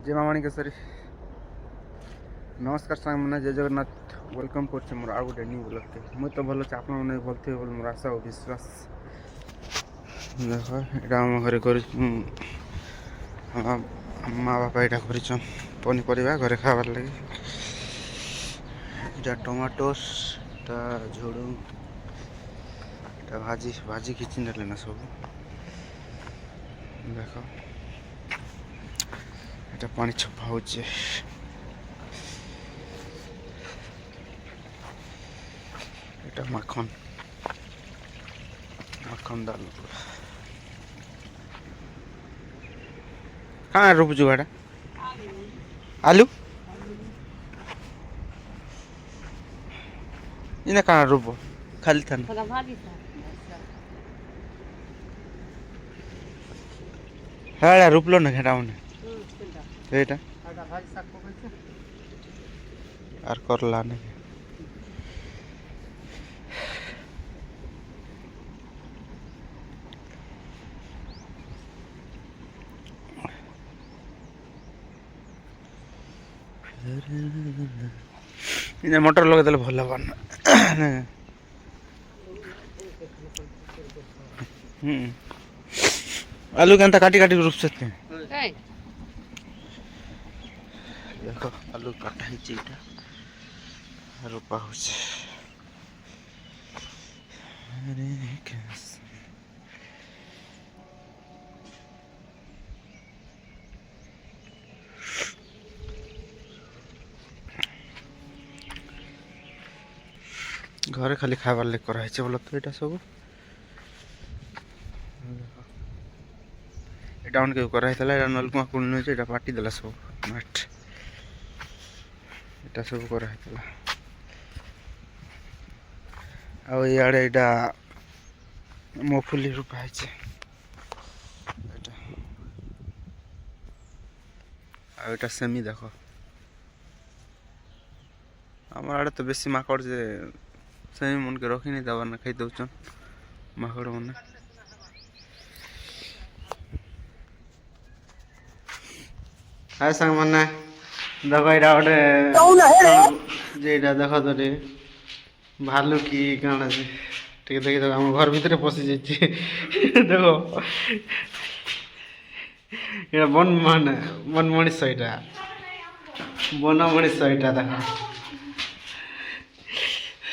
जय मामाणी केसरी नमस्कार सांग मैंने जय जगन्नाथ वेलकम कर मोर आउ गोटे न्यू ब्लॉग के मुझे तो भल अच्छे आपने भल थे मोर आशा और विश्वास देख यहाँ आम घर कर माँ बापा यहाँ कर पनीपरिया घरे खाबार लगे इटा टमाटोस झुड़ुंग भाजी भाजी खींची नेले ना सब देख এটা পানি ছপা হচ্ছে এটা মাখন মাখন ডাল কাঁ রুপুଛୁ এটা আলু ইনা কাঁ রুপ খালি থান হ্যাঁ রুপলো না ঘেটা মনে এইটা আর করলা নাকি মোটর লগাই দেলে ভাল হবার না আলু কেনতা কাটি কাটি রূপছে देख आलू काटा है रोपा हो घरे खाली खाबार लगे कराई बोल तो यहाँ सब यहाँ उनके कराई नलकुआ कुल पाटी देला सब माठ এটা সব করা হয়েছিল আর ইয়াড়ে এটা মফুলি রূপা হয়েছে এটা আর এটা সেমি দেখো আমার আড়ে তো বেশি মাকড় যে সেমি মনকে রখিনি দেবার না খাই দৌছন মাকড় মনে হাই সাং মানে देखो यहाँ गोटे जेटा देख तो भालू कि कण से देखी देख आम घर भितर पशि जाइए देखो ये वन मान वन मनीष यहाँ वन मनीष यहाँ देख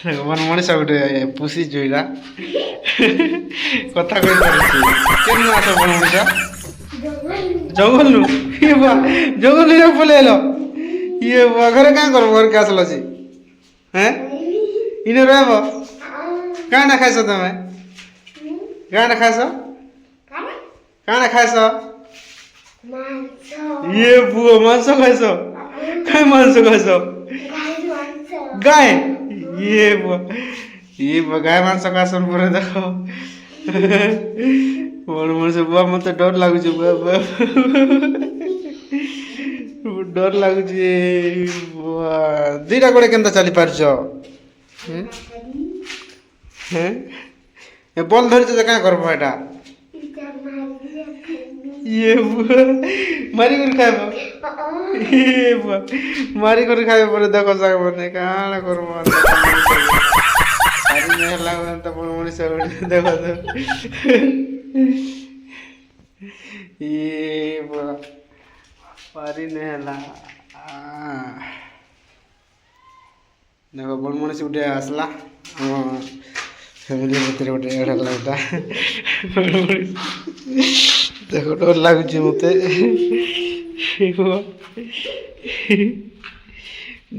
देख वन मनीष गोटे पुषिच यहाँ कथा कही पारे आस वन मनीष जंगल नु जंगल पलैल ये घरे क्या कर घर के आसल सी हैं इने रह क्या खाइस तुम क्या खाइस क्या खाइस ये बुआ मांस खाइस क्या मांस खाइस गाय ये बुआ गाय मांस खाइस पर देखो मन से बुआ मत डर लगुच डर लगुच दीटा गोड़े केनता चली पारछ बल धरिछ क्या करब एटा ये मारी कर खाइब ये मारी कर खाइब पर देखो साग बने काण करब सारी नहीं लागो त पण मनीष देखो तो ये पारी नहीं है देखो बड़ मनीष गोटे आसला फैमिली भर गोटे एड़ा लगता देखो डर लगुच मत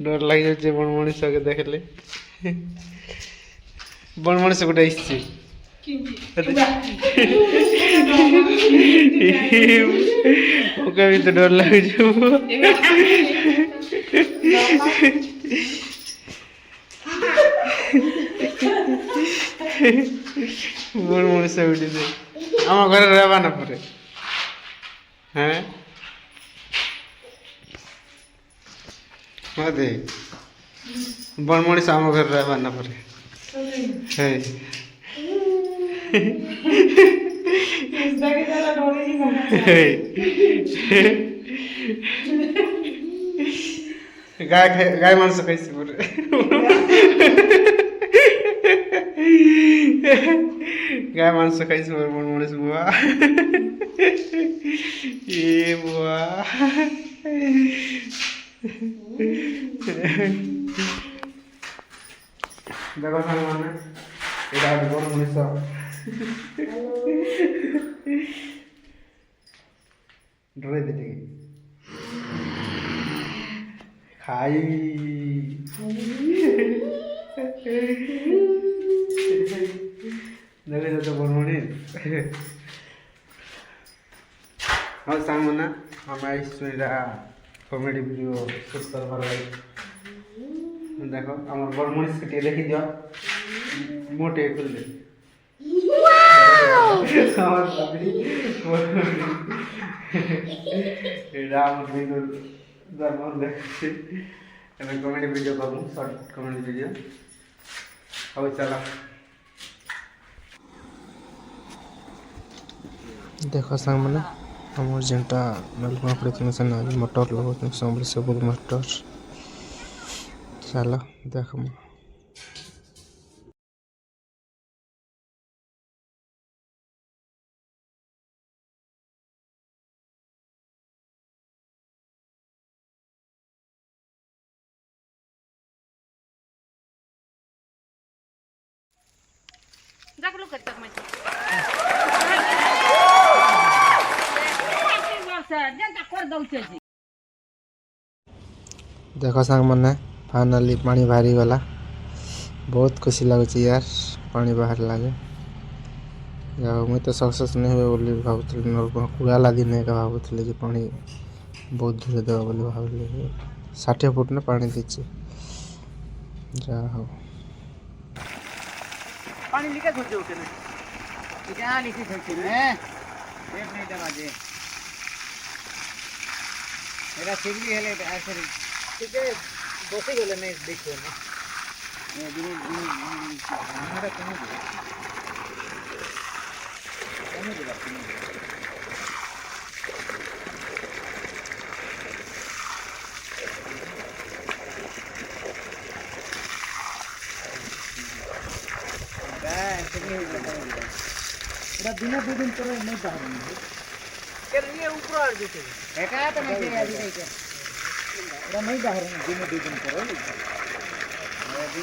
डर लग जाए बड़ मनीष के देखले बड़ मनीष गोटे आसছে ओके भी तो डर लग बड़ मनीष उठी दे आम घर रहबा ना पड़े हैं दे बड़ मनीष आम घर रहबा ना पड़े है গাই মাংস খাইছি পরে গাই মাংস খাইছি পরে মন মনে বুয়া এ বুয়া দেখো সামনে এটা বড় মনীষ ডরে দিতে খাই দেখে তো বড় মনীষ আমার সামনে না আমরা স্টোরিটা কমেডি ভিডিও শুট করবার লাগে দেখো আমার বড় মনীষকে টিকে দেখি দিও মোটে খুললে আমার এটা আমার ভিডিও যেমন দেখছি আমি কমেডি ভিডিও করবো শর্ট কমেডি ভিডিও হও চলো देखो सामने हमर जेंटा नलका पड़े से ना मोटर लगत सब सब मोटर चलो देखो Dak lu ketok macam. Dia tak kuat dah ucap. देखो सांग मैंने फाइनली पानी बाहरी गला बहुत खुशी लगुच यार पानी बाहर लगे मुझे तो सक्सेस नहीं हुए बोली भावुली कुड़ाला दिन का भावुली कि पानी बहुत दूर देवा बोली भावुली 60 फुट ने पानी दीची जा हो पानी लिखा छोड़ उठे ना क्या लिखी छोड़ हैं एक नहीं दबा दे मेरा सिगली है ले ऐसे ठीक है दोसे गले नहीं देखो ना ये दिन हमारा कहाँ गया दिन दो दिन पर नहीं बाहर कर ये ऊपर आ जाते है तो नहीं है अभी नहीं क्या एरा नहीं बाहर दिन दो दिन पर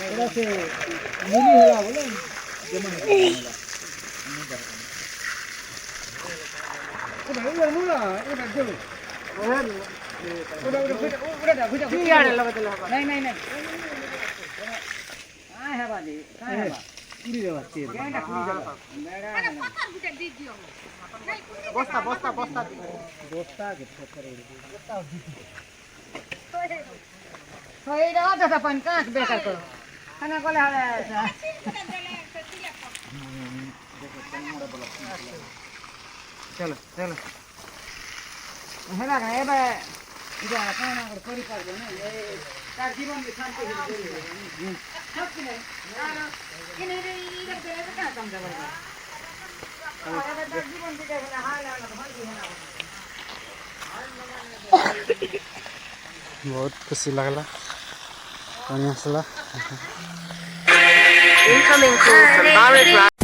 एरा से मिली होला बोले जमा नहीं बाहर उधर मुला उधर चलो उधर यार लगा नहीं नहीं नहीं हां है बाजी हां है पूरी बात है मेरा बस्ता बस्ता बस्ता बस्ता के ठोकर बस्ता तो ये रहा था अपन कांच बेकार करो खाना कोले हले चलो चलो है ना ए बे इधर खाना कर करी कर दो ना ये तार जीवन में शांति है सब नहीं यार इन्हें इधर पे क्या काम कर रहा है बहुत खुशी लगला पानी आसला Incoming call from Barrett